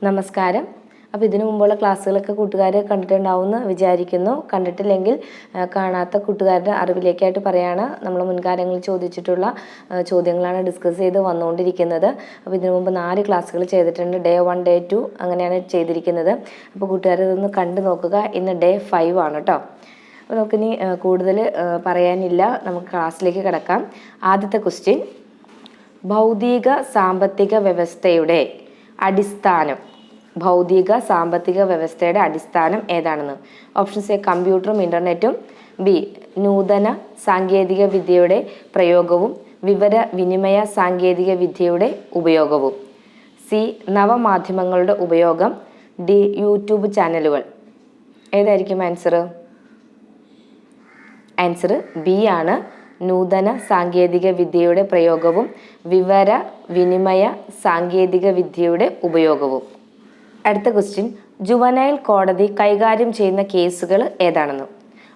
നമസ്കാരം. അപ്പോൾ ഇതിനു മുമ്പുള്ള ക്ലാസ്സുകളൊക്കെ കൂട്ടുകാർ കണ്ടിട്ടുണ്ടാവുമെന്ന് വിചാരിക്കുന്നു. കണ്ടിട്ടില്ലെങ്കിൽ കാണാത്ത കൂട്ടുകാരുടെ അറിവിലേക്കായിട്ട് പറയുകയാണ്. നമ്മൾ മുൻകാലങ്ങളിൽ ചോദിച്ചിട്ടുള്ള ചോദ്യങ്ങളാണ് ഡിസ്കസ് ചെയ്ത് വന്നുകൊണ്ടിരിക്കുന്നത്. അപ്പോൾ ഇതിനു മുമ്പ് 4 ക്ലാസ്സുകൾ ചെയ്തിട്ടുണ്ട്. ഡേ 1, ഡേ 2 അങ്ങനെയാണ് ചെയ്തിരിക്കുന്നത്. അപ്പോൾ കൂട്ടുകാർ ഇതൊന്ന് കണ്ടു നോക്കുക. ഇന്ന് ഡേ 5 ആണ് കേട്ടോ. അപ്പോൾ നമുക്കിനി കൂടുതൽ പറയാനില്ല, നമുക്ക് ക്ലാസ്സിലേക്ക് കിടക്കാം. ആദ്യത്തെ ക്വസ്റ്റ്യൻ, ഭൗതിക സാമ്പത്തിക വ്യവസ്ഥയുടെ അടിസ്ഥാനം. ഭൗതിക സാമ്പത്തിക വ്യവസ്ഥയുടെ അടിസ്ഥാനം ഏതാണെന്ന്. ഓപ്ഷൻസ് എ കമ്പ്യൂട്ടറും ഇൻ്റർനെറ്റും, ബി നൂതന സാങ്കേതിക വിദ്യയുടെ പ്രയോഗവും വിവരവിനിമയ സാങ്കേതിക വിദ്യയുടെ ഉപയോഗവും, സി നവമാധ്യമങ്ങളുടെ ഉപയോഗം, ഡി യൂട്യൂബ് ചാനലുകൾ. ഏതായിരിക്കും ആൻസർ? ആൻസർ ബി ആണ്, നൂതന സാങ്കേതിക വിദ്യയുടെ പ്രയോഗവും വിവരവിനിമയ സാങ്കേതിക വിദ്യയുടെ ഉപയോഗവും. അടുത്ത ക്വസ്റ്റ്യൻ, ജുവനൈൽ കോടതി കൈകാര്യം ചെയ്യുന്ന കേസുകൾ ഏതാണെന്ന്.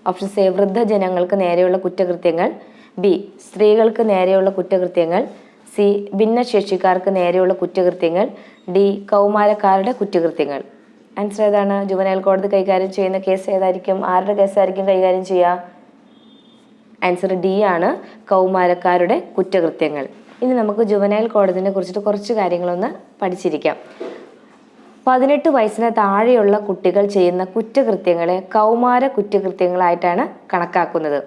ഓപ്ഷൻസ് എ വൃദ്ധജനങ്ങൾക്ക് നേരെയുള്ള കുറ്റകൃത്യങ്ങൾ, ബി സ്ത്രീകൾക്ക് നേരെയുള്ള കുറ്റകൃത്യങ്ങൾ, സി ഭിന്നശേഷിക്കാർക്ക് നേരെയുള്ള കുറ്റകൃത്യങ്ങൾ, ഡി കൗമാരക്കാരുടെ കുറ്റകൃത്യങ്ങൾ. ആൻസർ ഏതാണ്? ജുവനൈൽ കോടതി കൈകാര്യം ചെയ്യുന്ന കേസ് ഏതായിരിക്കും? ആരുടെ കേസായിരിക്കും കൈകാര്യം ചെയ്യുക? ആൻസർ ഡി ആണ്, കൗമാരക്കാരുടെ കുറ്റകൃത്യങ്ങൾ. ഇനി നമുക്ക് ജുവനൈൽ കോടതിനെ കുറിച്ചിട്ട് കുറച്ച് കാര്യങ്ങളൊന്ന് പഠിച്ചിരിക്കാം. 18 വയസ്സിന് താഴെയുള്ള കുട്ടികൾ ചെയ്യുന്ന കുറ്റകൃത്യങ്ങളെ കൗമാര കുറ്റകൃത്യങ്ങളായിട്ടാണ് കണക്കാക്കുന്നത്.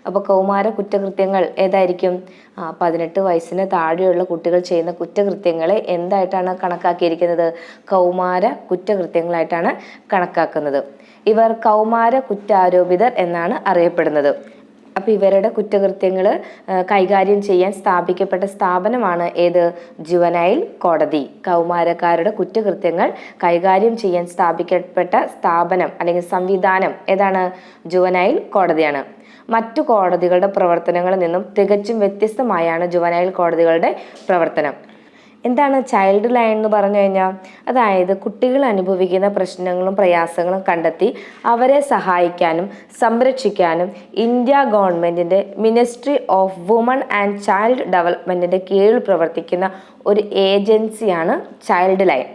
അപ്പോൾ കൗമാര കുറ്റകൃത്യങ്ങൾ ഏതായിരിക്കും? 18 വയസ്സിന് താഴെയുള്ള കുട്ടികൾ ചെയ്യുന്ന കുറ്റകൃത്യങ്ങളെ എന്തായിട്ടാണ് കണക്കാക്കിയിരിക്കുന്നത്? കൗമാര കുറ്റകൃത്യങ്ങളായിട്ടാണ് കണക്കാക്കുന്നത്. ഇവർ കൗമാര കുറ്റാരോപിതർ എന്നാണ് അറിയപ്പെടുന്നത്. അപ്പോൾ ഇവരുടെ കുറ്റകൃത്യങ്ങൾ കൈകാര്യം ചെയ്യാൻ സ്ഥാപിക്കപ്പെട്ട സ്ഥാപനമാണ് ഏത്? ജുവനൈൽ കോടതി. കൗമാരക്കാരുടെ കുറ്റകൃത്യങ്ങൾ കൈകാര്യം ചെയ്യാൻ സ്ഥാപിക്കപ്പെട്ട സ്ഥാപനം അല്ലെങ്കിൽ സംവിധാനം ഏതാണ്? ജുവനൈൽ കോടതിയാണ്. മറ്റു കോടതികളുടെ പ്രവർത്തനങ്ങളിൽ നിന്നും തികച്ചും വ്യത്യസ്തമായാണ് ജുവനൈൽ കോടതികളുടെ പ്രവർത്തനം. എന്താണ് ചൈൽഡ് ലൈൻ എന്ന് പറഞ്ഞു കഴിഞ്ഞാൽ? അതായത് കുട്ടികൾ അനുഭവിക്കുന്ന പ്രശ്നങ്ങളും പ്രയാസങ്ങളും കണ്ടെത്തി അവരെ സഹായിക്കാനും സംരക്ഷിക്കാനും ഇന്ത്യ ഗവൺമെൻറ്റിൻ്റെ ministry of woman and child ഡെവലപ്മെൻറ്റിൻ്റെ കീഴിൽ പ്രവർത്തിക്കുന്ന ഒരു ഏജൻസിയാണ് ചൈൽഡ് ലൈൻ.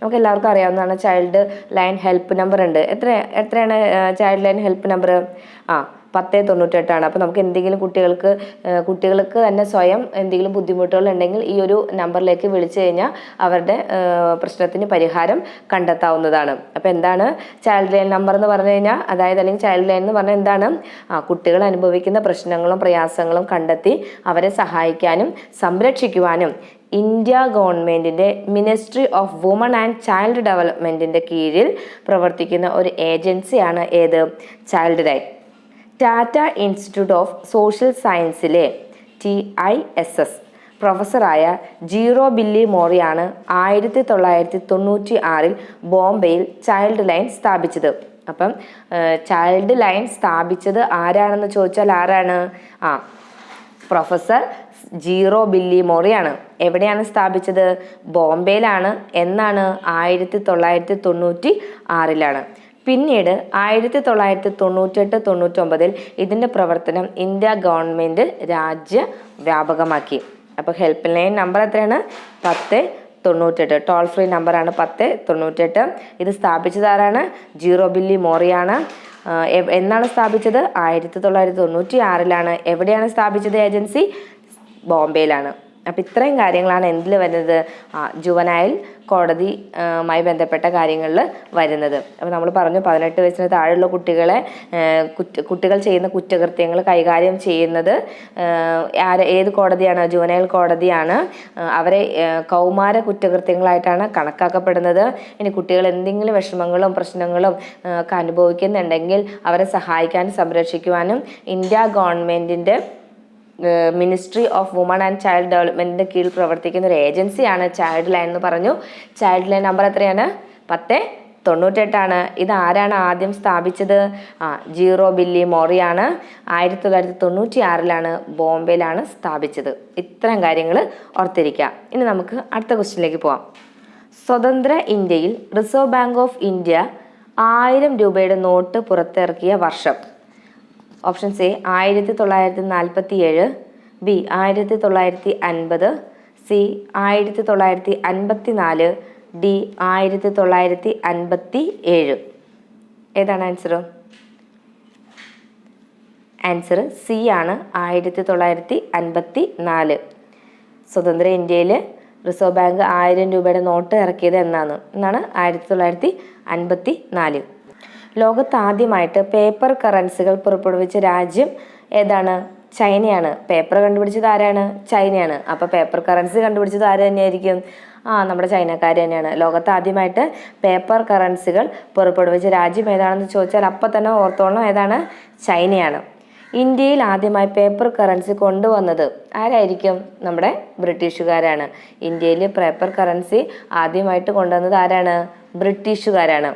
നമുക്ക് എല്ലാവർക്കും അറിയാവുന്നതാണ് ചൈൽഡ് ലൈൻ ഹെൽപ്പ് നമ്പർ ഉണ്ട്. എത്രയാണ് ചൈൽഡ് ലൈൻ ഹെൽപ്പ് നമ്പർ? 1098. അപ്പോൾ നമുക്ക് എന്തെങ്കിലും കുട്ടികൾക്ക് തന്നെ സ്വയം എന്തെങ്കിലും ബുദ്ധിമുട്ടുകൾ ഉണ്ടെങ്കിൽ ഈ ഒരു നമ്പറിലേക്ക് വിളിച്ചു കഴിഞ്ഞാൽ അവരുടെ പ്രശ്നത്തിന് പരിഹാരം കണ്ടെത്താവുന്നതാണ്. അപ്പോൾ എന്താണ് ചൈൽഡ് ലൈൻ നമ്പർ എന്ന് പറഞ്ഞു കഴിഞ്ഞാൽ? അതായത് അല്ലെങ്കിൽ ചൈൽഡ് ലൈൻ എന്ന് പറഞ്ഞാൽ എന്താണ്? കുട്ടികൾ അനുഭവിക്കുന്ന പ്രശ്നങ്ങളും പ്രയാസങ്ങളും കണ്ടെത്തി അവരെ സഹായിക്കാനും സംരക്ഷിക്കുവാനും ഇന്ത്യ ഗവൺമെൻറ്റിൻ്റെ ministry of woman and child ഡെവലപ്മെൻറ്റിൻ്റെ കീഴിൽ പ്രവർത്തിക്കുന്ന ഒരു ഏജൻസിയാണ് ഏത്? Child line. Tata institute of social സയൻസിലെ TISS പ്രൊഫസറായ ജീറോ ബില്ലി മോറിയാണ് 1996 ബോംബെയിൽ ചൈൽഡ് ലൈൻ സ്ഥാപിച്ചത്. അപ്പം ചൈൽഡ് ലൈൻ സ്ഥാപിച്ചത് ആരാണെന്ന് ചോദിച്ചാൽ ആരാണ്? പ്രൊഫസർ ജീറോ ബില്ലി മോറിയാണ്. എവിടെയാണ് സ്ഥാപിച്ചത്? ബോംബെയിലാണ്. എന്നാണ്? 1996. പിന്നീട് 1998-99 ഇതിൻ്റെ പ്രവർത്തനം ഇന്ത്യ ഗവൺമെൻറ് രാജ്യവ്യാപകമാക്കി. അപ്പോൾ ഹെൽപ്പ് ലൈൻ നമ്പർ എത്രയാണ്? 1098. ടോൾ ഫ്രീ നമ്പറാണ് 1098. ഇത് സ്ഥാപിച്ചത് ആരാണ്? ജീറോ ബില്ലി മോറിയാണ്. എന്നാണ് സ്ഥാപിച്ചത്? 1996. എവിടെയാണ് സ്ഥാപിച്ചത് ഏജൻസി? ബോംബെയിലാണ്. അപ്പോൾ ഇത്രയും കാര്യങ്ങളാണ് എന്തിൽ വരുന്നത്? ജുവനൈൽ കോടതിയുമായി ബന്ധപ്പെട്ട കാര്യങ്ങളിൽ വരുന്നത്. അപ്പോൾ നമ്മൾ പറഞ്ഞു 18 വയസ്സിന് താഴെയുള്ള കുട്ടികൾ ചെയ്യുന്ന കുറ്റകൃത്യങ്ങൾ കൈകാര്യം ചെയ്യുന്നത് ഏത് കോടതിയാണ്? ജുവനൈൽ കോടതിയാണ്. അവരെ കൗമാര കുറ്റകൃത്യങ്ങളായിട്ടാണ് കണക്കാക്കപ്പെടുന്നത്. ഇനി കുട്ടികൾ എന്തെങ്കിലും വിഷമങ്ങളും പ്രശ്നങ്ങളും ഒക്കെ അനുഭവിക്കുന്നുണ്ടെങ്കിൽ അവരെ സഹായിക്കാനും സംരക്ഷിക്കുവാനും ഇന്ത്യ ഗവൺമെൻറ്റിൻ്റെ ministry of woman and child ഡെവലപ്മെൻറ്റിൻ്റെ കീഴിൽ പ്രവർത്തിക്കുന്ന ഒരു ഏജൻസിയാണ് ചൈൽഡ് ലൈൻ എന്ന് പറഞ്ഞു. ചൈൽഡ് ലൈൻ നമ്പർ എത്രയാണ്? 1098. ഇത് ആരാണ് ആദ്യം സ്ഥാപിച്ചത്? ജീറോ ബില്ലി മോറിയാണ്. 1996 ബോംബെയിലാണ് സ്ഥാപിച്ചത്. ഇത്തരം കാര്യങ്ങൾ ഓർത്തിരിക്കുക. ഇനി നമുക്ക് അടുത്ത ക്വസ്റ്റ്യനിലേക്ക് പോവാം. സ്വതന്ത്ര ഇന്ത്യയിൽ റിസർവ് ബാങ്ക് ഓഫ് ഇന്ത്യ 1000 രൂപയുടെ നോട്ട് പുറത്തിറക്കിയ വർഷം. Options A 1947, B 1950, C 1954, D 1957. ഏതാണ് ആൻസർ? ആൻസർ സി ആണ്, 1954. സ്വതന്ത്ര ഇന്ത്യയിൽ റിസർവ് ബാങ്ക് 1000 രൂപയുടെ നോട്ട് ഇറക്കിയത് എന്നാണ് 1954. ലോകത്ത് ആദ്യമായിട്ട് പേപ്പർ കറൻസികൾ പുറപ്പെടുവിച്ച രാജ്യം ഏതാണ്? ചൈനയാണ്. പേപ്പർ കണ്ടുപിടിച്ചത് ആരാണ്? ചൈനയാണ്. അപ്പോൾ പേപ്പർ കറൻസി കണ്ടുപിടിച്ചത് ആര് തന്നെയായിരിക്കും? നമ്മുടെ ചൈനക്കാർ തന്നെയാണ്. ലോകത്ത് ആദ്യമായിട്ട് പേപ്പർ കറൻസികൾ പുറപ്പെടുവിച്ച രാജ്യം ഏതാണെന്ന് ചോദിച്ചാൽ അപ്പം തന്നെ ഓർത്തോളണം, ഏതാണ്? ചൈനയാണ്. ഇന്ത്യയിൽ ആദ്യമായി പേപ്പർ കറൻസി കൊണ്ടുവന്നത് ആരായിരിക്കും? നമ്മുടെ ബ്രിട്ടീഷുകാരാണ്. ഇന്ത്യയിൽ പേപ്പർ കറൻസി ആദ്യമായിട്ട് കൊണ്ടുവന്നത് ആരാണ്? ബ്രിട്ടീഷുകാരാണ്.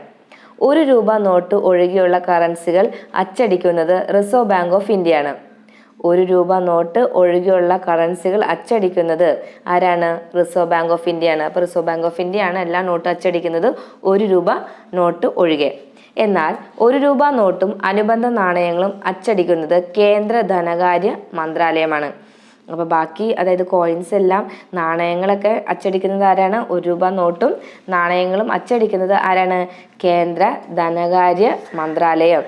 1 രൂപ നോട്ട് ഒഴികെയുള്ള കറൻസികൾ അച്ചടിക്കുന്നത് റിസർവ് ബാങ്ക് ഓഫ് ഇന്ത്യയാണ്. 1 രൂപ നോട്ട് ഒഴികെയുള്ള കറൻസികൾ അച്ചടിക്കുന്നത് ആരാണ്? റിസർവ് ബാങ്ക് ഓഫ് ഇന്ത്യയാണ്. അപ്പോൾ റിസർവ് ബാങ്ക് ഓഫ് ഇന്ത്യയാണ് എല്ലാ നോട്ട് അച്ചടിക്കുന്നത് 1 രൂപ നോട്ട് ഒഴികെ. എന്നാൽ 1 രൂപ നോട്ടും അനുബന്ധ നാണയങ്ങളും അച്ചടിക്കുന്നത് കേന്ദ്ര ധനകാര്യ മന്ത്രാലയമാണ്. അപ്പോൾ ബാക്കി, അതായത് കോയിൻസ് എല്ലാം, നാണയങ്ങളൊക്കെ അച്ചടിക്കുന്നത് ആരാണ്? 1 രൂപ നോട്ടും നാണയങ്ങളും അച്ചടിക്കുന്നത് ആരാണ്? കേന്ദ്ര ധനകാര്യ മന്ത്രാലയം.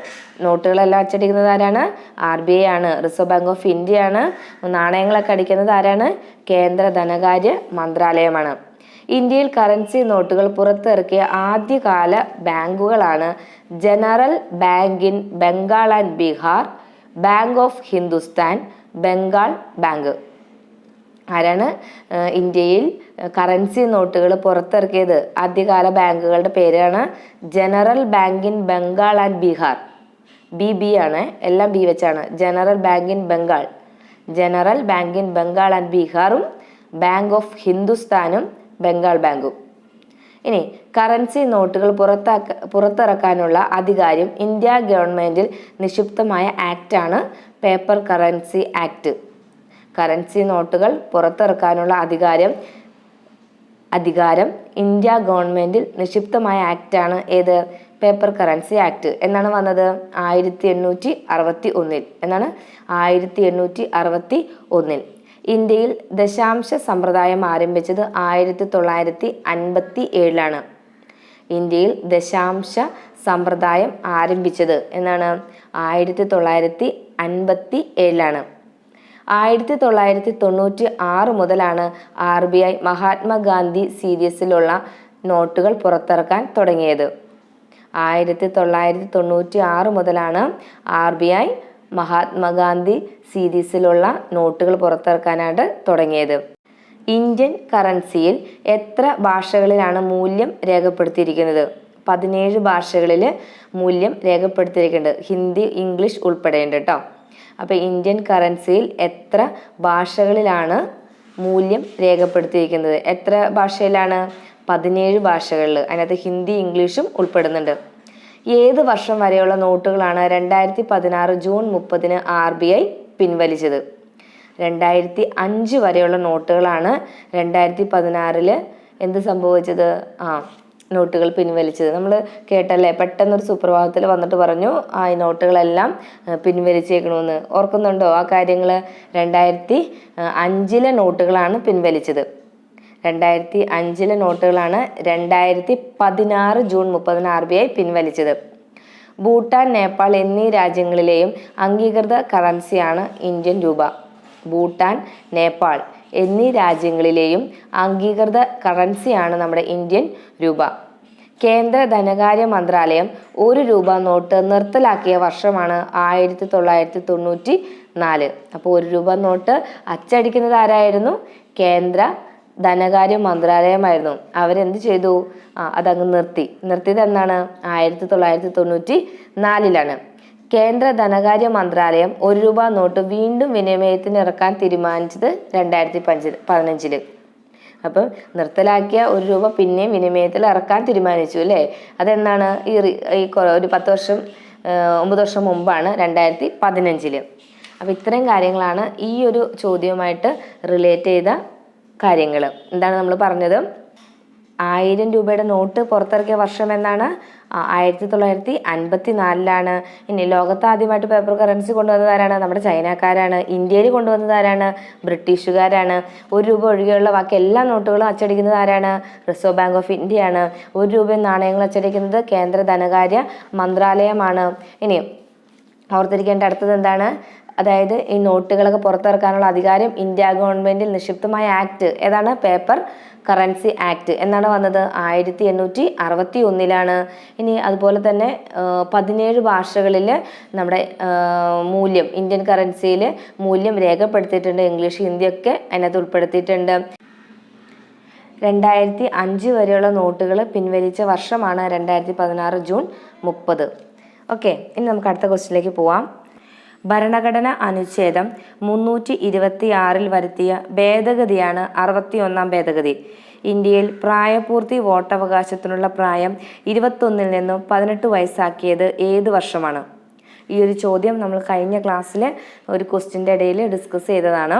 നോട്ടുകളെല്ലാം അച്ചടിക്കുന്നത് ആരാണ്? RBI ആണ്, റിസർവ് ബാങ്ക് ഓഫ് ഇന്ത്യ ആണ്. നാണയങ്ങളൊക്കെ അടിക്കുന്നത് ആരാണ്? കേന്ദ്ര ധനകാര്യ മന്ത്രാലയമാണ്. ഇന്ത്യയിൽ കറൻസി നോട്ടുകൾ പുറത്തിറക്കിയ ആദ്യകാല ബാങ്കുകളാണ് general bank in Bengal and Bihar, bank of Hindustan, Bengal bank. ആരാണ് ഇന്ത്യയിൽ കറൻസി നോട്ടുകൾ പുറത്തിറക്കിയത്? ആദ്യകാല ബാങ്കുകളുടെ പേരാണ് general bank in Bengal and Bihar. BB ആണ്, എല്ലാം B വെച്ചാണ്. General bank in Bengal, general bank in Bengal and ബീഹാറും ബാങ്ക് ഓഫ് ഹിന്ദുസ്ഥാനും ബംഗാൾ ബാങ്കും. ഇനി കറൻസി നോട്ടുകൾ പുറത്തിറക്കാനുള്ള അധികാരം ഇന്ത്യ ഗവൺമെന്റിൽ നിക്ഷിപ്തമായ ആക്റ്റാണ് പേപ്പർ കറൻസി ആക്ട്. കറൻസി നോട്ടുകൾ പുറത്തിറക്കാനുള്ള അധികാരം ഇന്ത്യ ഗവൺമെന്റിൽ നിക്ഷിപ്തമായ ആക്റ്റാണ് ഏത്? Paper currency act. എന്നാണ് വന്നത്? 1861. എന്നാണ്? 1861. ഇന്ത്യയിൽ ദശാംശ സമ്പ്രദായം ആരംഭിച്ചത് 1957. ഇന്ത്യയിൽ ദശാംശ സമ്പ്രദായം ആരംഭിച്ചത് എന്നാണ്? 1957. 1996 മുതലാണ് RBI മഹാത്മാഗാന്ധി സീരീസിലുള്ള നോട്ടുകൾ പുറത്തിറക്കാൻ തുടങ്ങിയത്. 1996 മുതലാണ് RBI മഹാത്മാഗാന്ധി സീരീസിലുള്ള നോട്ടുകൾ പുറത്തിറക്കാനായിട്ട് തുടങ്ങിയത്. ഇന്ത്യൻ കറൻസിയിൽ എത്ര ഭാഷകളിലാണ് മൂല്യം രേഖപ്പെടുത്തിയിരിക്കുന്നത്? 17 ഭാഷകളിൽ മൂല്യം രേഖപ്പെടുത്തിയിരിക്കുന്നുണ്ട്. ഹിന്ദി, ഇംഗ്ലീഷ് ഉൾപ്പെടെയുണ്ട് കേട്ടോ. അപ്പോൾ ഇന്ത്യൻ കറൻസിയിൽ എത്ര ഭാഷകളിലാണ് മൂല്യം രേഖപ്പെടുത്തിയിരിക്കുന്നത്? എത്ര ഭാഷയിലാണ്? 17 ഭാഷകളിൽ. അതിനകത്ത് ഹിന്ദി, ഇംഗ്ലീഷും ഉൾപ്പെടുന്നുണ്ട്. ഏത് വർഷം വരെയുള്ള നോട്ടുകളാണ് 2016 ജൂൺ 30 RBI പിൻവലിച്ചത്? 2005 വരെയുള്ള നോട്ടുകളാണ് 2016 എന്ത് സംഭവിച്ചത്? നോട്ടുകൾ പിൻവലിച്ചത്. നമ്മൾ കേട്ടല്ലേ, പെട്ടെന്നൊരു സുപ്രഭാതത്തിൽ വന്നിട്ട് പറഞ്ഞു ഈ നോട്ടുകളെല്ലാം പിൻവലിച്ചേക്കണമെന്ന്. ഓർക്കുന്നുണ്ടോ ആ കാര്യങ്ങൾ? 2005 നോട്ടുകളാണ് പിൻവലിച്ചത്. 2005 നോട്ടുകളാണ് 2016 ജൂൺ 30 RBI പിൻവലിച്ചത്. ഭൂട്ടാൻ, നേപ്പാൾ എന്നീ രാജ്യങ്ങളിലെയും അംഗീകൃത കറൻസിയാണ് ഇന്ത്യൻ രൂപ. ഭൂട്ടാൻ, നേപ്പാൾ എന്നീ രാജ്യങ്ങളിലെയും അംഗീകൃത കറൻസിയാണ് നമ്മുടെ ഇന്ത്യൻ രൂപ. കേന്ദ്ര ധനകാര്യ മന്ത്രാലയം 1 രൂപ നോട്ട് നിർത്തലാക്കിയ വർഷമാണ് 1994. അപ്പോൾ 1 രൂപ നോട്ട് അച്ചടിക്കുന്നത് ആരായിരുന്നു? കേന്ദ്ര ധനകാര്യ മന്ത്രാലയമായിരുന്നു. അവരെന്ത് ചെയ്തു? അതങ്ങ് നിർത്തിയത് എന്നാണ്? 1994. കേന്ദ്ര ധനകാര്യ മന്ത്രാലയം 1 രൂപ നോട്ട് വീണ്ടും വിനിമയത്തിന് ഇറക്കാൻ തീരുമാനിച്ചത് 2015. അപ്പം നിർത്തലാക്കിയ 1 രൂപ പിന്നെയും വിനിമയത്തിൽ ഇറക്കാൻ തീരുമാനിച്ചു അല്ലേ? അതെന്നാണ്? ഒരു 9 വർഷം മുമ്പാണ്, 2015. അപ്പം ഇത്രയും കാര്യങ്ങളാണ് ഈ ഒരു ചോദ്യവുമായിട്ട് റിലേറ്റ് ചെയ്ത കാര്യങ്ങൾ. എന്താണ് നമ്മൾ പറഞ്ഞത്? 1000 നോട്ട് പുറത്തിറക്കിയ വർഷം എന്നാണ്? 1954 ഇനി ലോകത്ത് ആദ്യമായിട്ട് പേപ്പർ കറൻസി കൊണ്ടുവന്നത് ആരാണ്? നമ്മുടെ ചൈനക്കാരാണ്. ഇന്ത്യയിൽ കൊണ്ടുവന്നത് ആരാണ്? ബ്രിട്ടീഷുകാരാണ്. ₹1 ഒഴികെയുള്ള ബാക്കി എല്ലാ നോട്ടുകളും അച്ചടിക്കുന്നത് ആരാണ്? റിസർവ് ബാങ്ക് ഓഫ് ഇന്ത്യ ആണ്. ₹1 നാണയങ്ങൾ അച്ചടിക്കുന്നത് കേന്ദ്ര ധനകാര്യ മന്ത്രാലയമാണ്. ഇനി ഓർത്തിരിക്കേണ്ട അടുത്തത് എന്താണ്? അതായത് ഈ നോട്ടുകളൊക്കെ പുറത്തിറക്കാനുള്ള അധികാരം ഇന്ത്യ ഗവൺമെന്റിൽ നിക്ഷിപ്തമായ ആക്ട് ഏതാണ്? പേപ്പർ കറൻസി ആക്ട് എന്നാണ് വന്നത്? 1861. ഇനി അതുപോലെ തന്നെ 17 ഭാഷകളിൽ നമ്മുടെ മൂല്യം, ഇന്ത്യൻ കറൻസിയിൽ മൂല്യം രേഖപ്പെടുത്തിയിട്ടുണ്ട്. ഇംഗ്ലീഷ്, ഹിന്ദിയൊക്കെ അതിനകത്ത് ഉൾപ്പെടുത്തിയിട്ടുണ്ട്. 2005 വരെയുള്ള നോട്ടുകൾ പിൻവലിച്ച വർഷമാണ് 2016 ജൂൺ 30. ഓക്കെ, ഇനി നമുക്ക് അടുത്ത ക്വസ്റ്റ്യനിലേക്ക് പോവാം. ഭരണഘടന അനുച്ഛേദം 326 വരുത്തിയ ഭേദഗതിയാണ് 61-ാം ഭേദഗതി. ഇന്ത്യയിൽ പ്രായപൂർത്തി വോട്ടവകാശത്തിനുള്ള പ്രായം 21 നിന്നും 18 വയസ്സാക്കിയത് ഏത് വർഷമാണ്? ഈ ഒരു ചോദ്യം നമ്മൾ കഴിഞ്ഞ ക്ലാസ്സിൽ ഒരു ക്വസ്റ്റ്യൻ്റെ ഇടയിൽ ഡിസ്കസ് ചെയ്തതാണ്.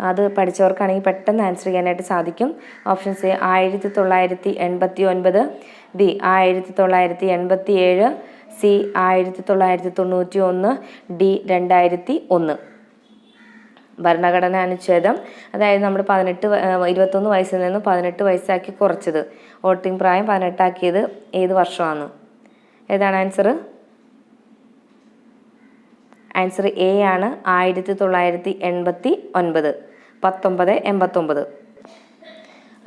അത് പഠിച്ചവർക്കാണെങ്കിൽ പെട്ടെന്ന് ആൻസർ ചെയ്യാനായിട്ട് സാധിക്കും. Options A 1989, B 1987, C 1991, D 2001. ഭരണഘടനാ അനുച്ഛേദം, അതായത് നമ്മൾ 21 വയസ്സിൽ നിന്ന് 18 വയസ്സാക്കി കുറച്ചത്, വോട്ടിംഗ് പ്രായം 18 ആക്കിയത് ഏത് വർഷമാണ്? ഏതാണ് ആൻസർ? ആൻസർ എ ആണ്, 1989, 1989.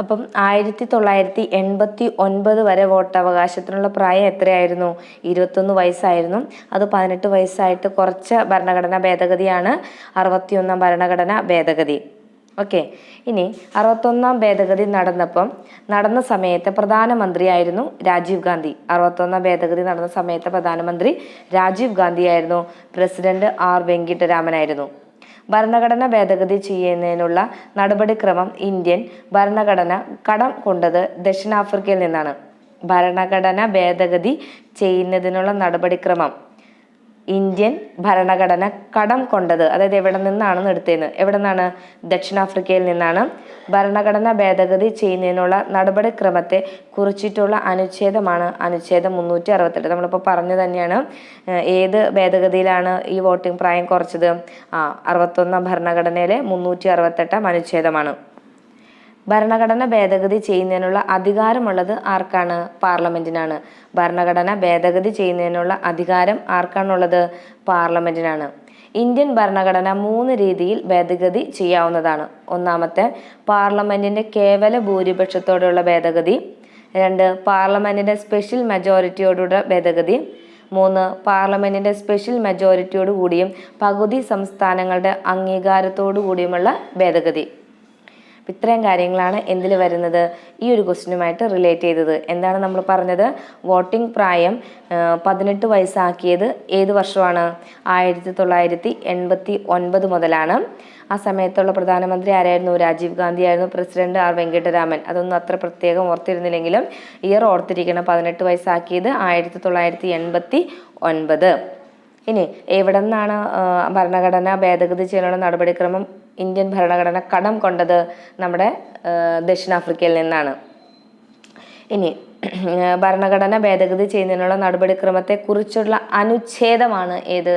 അപ്പം 1989 വരെ വോട്ടവകാശത്തിനുള്ള പ്രായം എത്രയായിരുന്നു? 21 വയസ്സായിരുന്നു. അത് 18 വയസ്സായിട്ട് കുറച്ച ഭരണഘടനാ ഭേദഗതിയാണ് 61-ാം ഭരണഘടനാ ഭേദഗതി. ഓക്കെ, ഇനി 61-ാം ഭേദഗതി നടന്ന സമയത്ത് പ്രധാനമന്ത്രിയായിരുന്നു രാജീവ് ഗാന്ധി. 61-ാം ഭേദഗതി നടന്ന സമയത്ത് പ്രധാനമന്ത്രി രാജീവ് ഗാന്ധി ആയിരുന്നു. പ്രസിഡന്റ് ആർ വെങ്കിട്ടരാമനായിരുന്നു. ഭരണഘടന ഭേദഗതി ചെയ്യുന്നതിനുള്ള നടപടിക്രമം ഇന്ത്യൻ ഭരണഘടന കടം കൊണ്ടത് ദക്ഷിണാഫ്രിക്കയിൽ നിന്നാണ്. ഭരണഘടന ഭേദഗതി ചെയ്യുന്നതിനുള്ള നടപടിക്രമം ഇന്ത്യൻ ഭരണഘടന കടം കൊണ്ടത്, അതായത് എവിടെ നിന്നാണ് എടുത്തതെന്ന്? എവിടെ നിന്നാണ്? ദക്ഷിണാഫ്രിക്കയിൽ നിന്നാണ്. ഭരണഘടന ഭേദഗതി ചെയ്യുന്നതിനുള്ള നടപടിക്രമത്തെ കുറിച്ചിട്ടുള്ള അനുച്ഛേദമാണ് അനുച്ഛേദം 368. നമ്മളിപ്പോൾ പറഞ്ഞു തന്നെയാണ്. ഏത് ഭേദഗതിയിലാണ് ഈ വോട്ടിംഗ് പ്രായം കുറച്ചത്? 61-ാം ഭരണഘടനയിലെ 368-ാം അനുച്ഛേദമാണ്. ഭരണഘടന ഭേദഗതി ചെയ്യുന്നതിനുള്ള അധികാരമുള്ളത് ആർക്കാണ്? പാർലമെന്റിനാണ്. ഭരണഘടന ഭേദഗതി ചെയ്യുന്നതിനുള്ള അധികാരം ആർക്കാണുള്ളത്? പാർലമെന്റിനാണ്. ഇന്ത്യൻ ഭരണഘടന 3 രീതിയിൽ ഭേദഗതി ചെയ്യാവുന്നതാണ്. ഒന്നാമത്തെ, പാർലമെന്റിന്റെ കേവല ഭൂരിപക്ഷത്തോടെയുള്ള ഭേദഗതി. 2, പാർലമെന്റിന്റെ സ്പെഷ്യൽ മെജോറിറ്റിയോടുള്ള ഭേദഗതി. 3, പാർലമെന്റിന്റെ സ്പെഷ്യൽ മെജോറിറ്റിയോട് കൂടിയും പകുതി സംസ്ഥാനങ്ങളുടെ അംഗീകാരത്തോടു കൂടിയുമുള്ള ഭേദഗതി. ഇത്രയും കാര്യങ്ങളാണ് എന്തിൽ വരുന്നത്? ഈ ഒരു ക്വസ്റ്റ്യനുമായിട്ട് റിലേറ്റ് ചെയ്തത്. എന്താണ് നമ്മൾ പറഞ്ഞത്? വോട്ടിംഗ് പ്രായം 18 വയസ്സാക്കിയത് ഏത് വർഷമാണ്? 1989 മുതലാണ്. ആ സമയത്തുള്ള പ്രധാനമന്ത്രി ആരായിരുന്നു? രാജീവ് ഗാന്ധി ആയിരുന്നു. President R Venkataraman. അതൊന്നും അത്ര പ്രത്യേകം ഓർത്തിരുന്നില്ലെങ്കിലും ഇയർ ഓർത്തിരിക്കണം. 18 വയസ്സാക്കിയത് 1989. ഇനി എവിടെ നിന്നാണ് ഭരണഘടന ഭേദഗതി ചെയ്യാനുള്ള നടപടിക്രമം ഇന്ത്യൻ ഭരണഘടന കടം കൊണ്ടത്? നമ്മുടെ ദക്ഷിണാഫ്രിക്കയിൽ നിന്നാണ്. ഇനി ഭരണഘടന ഭേദഗതി ചെയ്യുന്നതിനുള്ള നടപടിക്രമത്തെ കുറിച്ചുള്ള അനുച്ഛേദമാണ് ഏത്?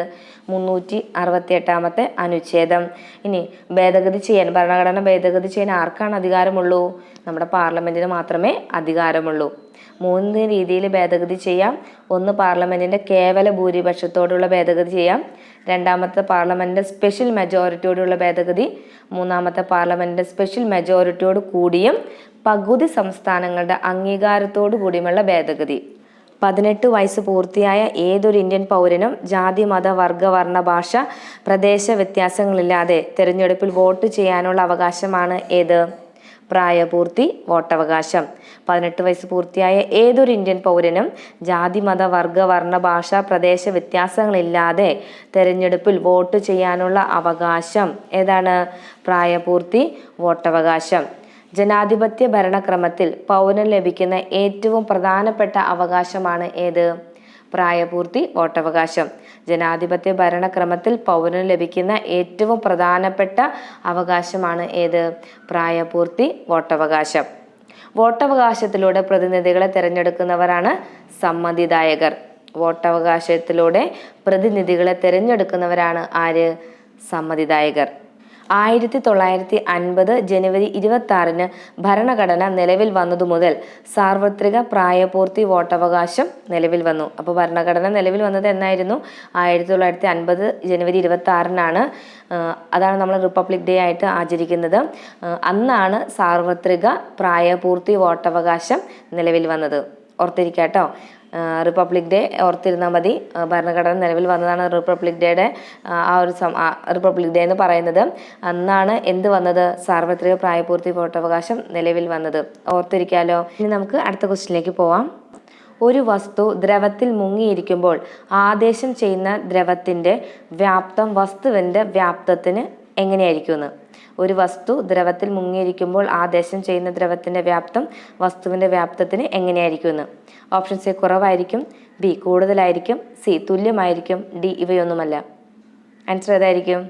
368-ാമത്തെ അനുച്ഛേദം. ഇനി ഭരണഘടന ഭേദഗതി ചെയ്യാൻ ആർക്കാണ് അധികാരമുള്ളൂ? നമ്മുടെ പാർലമെന്റിന് മാത്രമേ അധികാരമുള്ളൂ. 3 രീതിയിൽ ഭേദഗതി ചെയ്യാം. ഒന്ന്, പാർലമെന്റിന്റെ കേവല ഭൂരിപക്ഷത്തോടുള്ള ഭേദഗതി ചെയ്യാം. രണ്ടാമത്തെ, പാർലമെന്റിന്റെ സ്പെഷ്യൽ മെജോറിറ്റിയോടുള്ള ഭേദഗതി. മൂന്നാമത്തെ, പാർലമെന്റിന്റെ സ്പെഷ്യൽ മെജോറിറ്റിയോട് കൂടിയും പകുതി സംസ്ഥാനങ്ങളുടെ അംഗീകാരത്തോടു കൂടിയുമുള്ള ഭേദഗതി. 18 വയസ്സ് പൂർത്തിയായ ഏതൊരു ഇന്ത്യൻ പൗരനും ജാതി, മത, വർഗ, വർണ്ണ, ഭാഷ, പ്രദേശ വ്യത്യാസങ്ങളില്ലാതെ തിരഞ്ഞെടുപ്പിൽ വോട്ട് ചെയ്യാനുള്ള അവകാശമാണ് ഏത്? പ്രായപൂർത്തി വോട്ടവകാശം. 18 വയസ്സ് പൂർത്തിയായ ഏതൊരു ഇന്ത്യൻ പൗരനും ജാതി, മത, വർഗ, വർണ്ണ, ഭാഷ, പ്രദേശ വ്യത്യാസങ്ങളില്ലാതെ തെരഞ്ഞെടുപ്പിൽ വോട്ട് ചെയ്യാനുള്ള അവകാശം ഏതാണ്? പ്രായപൂർത്തി വോട്ടവകാശം. ജനാധിപത്യ ഭരണക്രമത്തിൽ പൗരന് ലഭിക്കുന്ന ഏറ്റവും പ്രധാനപ്പെട്ട അവകാശമാണ് ഏത്? പ്രായപൂർത്തി വോട്ടവകാശം. ജനാധിപത്യ ഭരണക്രമത്തിൽ പൗരന് ലഭിക്കുന്ന ഏറ്റവും പ്രധാനപ്പെട്ട അവകാശമാണ് ഏത്? പ്രായപൂർത്തി വോട്ടവകാശം. വോട്ടവകാശത്തിലൂടെ പ്രതിനിധികളെ തിരഞ്ഞെടുക്കുന്നവരാണ് സമ്മതിദായകർ. വോട്ടവകാശത്തിലൂടെ പ്രതിനിധികളെ തിരഞ്ഞെടുക്കുന്നവരാണ് ആര്? സമ്മതിദായകർ. 1950 ജനുവരി 26 ഭരണഘടന നിലവിൽ വന്നതു മുതൽ സാർവത്രിക പ്രായപൂർത്തി വോട്ടവകാശം നിലവിൽ വന്നു. അപ്പോൾ ഭരണഘടന നിലവിൽ വന്നത് എന്നായിരുന്നു? 1950 ജനുവരി 26 അതാണ് നമ്മൾ റിപ്പബ്ലിക് ഡേ ആയിട്ട് ആചരിക്കുന്നത്. അന്നാണ് സാർവത്രിക പ്രായപൂർത്തി വോട്ടവകാശം നിലവിൽ വന്നത്. ഓർത്തിരിക്കാട്ടോ, റിപ്പബ്ലിക് ഡേ ഓർത്തിരുന്നാൽ മതി. ഭരണഘടന നിലവിൽ വന്നതാണ് റിപ്പബ്ലിക് ഡേയുടെ റിപ്പബ്ലിക് ഡേ എന്ന് പറയുന്നത്. അന്നാണ് എന്ത് വന്നത്? സാർവത്രിക പ്രായപൂർത്തി വോട്ടവകാശം നിലവിൽ വന്നത്. ഓർത്തിരിക്കാലോ. ഇനി നമുക്ക് അടുത്ത ക്വസ്റ്റ്യനിലേക്ക് പോവാം. ഒരു വസ്തു ദ്രവത്തിൽ മുങ്ങിയിരിക്കുമ്പോൾ ആദേശം ചെയ്യുന്ന ദ്രവത്തിൻ്റെ വ്യാപ്തം വസ്തുവിൻ്റെ വ്യാപ്തത്തിന് എങ്ങനെയായിരിക്കുമെന്ന്. ഒരു വസ്തു ദ്രവത്തിൽ മുങ്ങിയിരിക്കുമ്പോൾ ആദേശം ചെയ്യുന്ന ദ്രവത്തിൻ്റെ വ്യാപ്തം വസ്തുവിൻ്റെ വ്യാപ്തത്തിന് എങ്ങനെയായിരിക്കുമെന്ന്. ഓപ്ഷൻ എ കുറവായിരിക്കും, ബി കൂടുതലായിരിക്കും, സി തുല്യമായിരിക്കും, ഡി ഇവയൊന്നുമല്ല. ആൻസർ ഏതായിരിക്കും?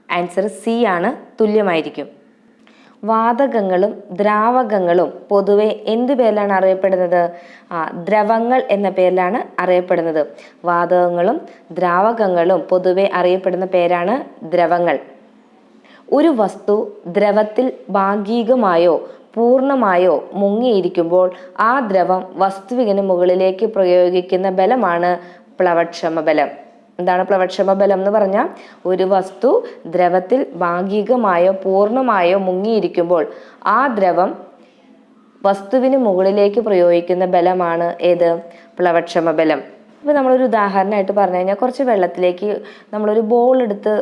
ആൻസർ സി ആണ്, തുല്യമായിരിക്കും. വാതകങ്ങളും ദ്രാവകങ്ങളും പൊതുവെ എന്ത് പേരിലാണ് അറിയപ്പെടുന്നത്? ദ്രവങ്ങൾ എന്ന പേരിലാണ് അറിയപ്പെടുന്നത്. വാതകങ്ങളും ദ്രാവകങ്ങളും പൊതുവെ അറിയപ്പെടുന്ന പേരാണ് ദ്രവങ്ങൾ. ഒരു വസ്തു ദ്രവത്തിൽ ഭാഗികമായോ പൂർണ്ണമായോ മുങ്ങിയിരിക്കുമ്പോൾ ആ ദ്രവം വസ്തുവിന് മുകളിലേക്ക് പ്രയോഗിക്കുന്ന ബലമാണ് പ്ലവക്ഷമ ബലം. എന്താണ് പ്ലവക്ഷമ ബലം എന്ന് പറഞ്ഞാൽ? ഒരു വസ്തു ദ്രവത്തിൽ ഭാഗികമായോ പൂർണ്ണമായോ മുങ്ങിയിരിക്കുമ്പോൾ ആ ദ്രവം വസ്തുവിന് മുകളിലേക്ക് പ്രയോഗിക്കുന്ന ബലമാണ് ഏത്? പ്ലവക്ഷമ ബലം. ഇപ്പോൾ നമ്മളൊരു ഉദാഹരണമായിട്ട് പറഞ്ഞു കഴിഞ്ഞാൽ, കുറച്ച് വെള്ളത്തിലേക്ക് നമ്മളൊരു ബോൾ എടുത്ത്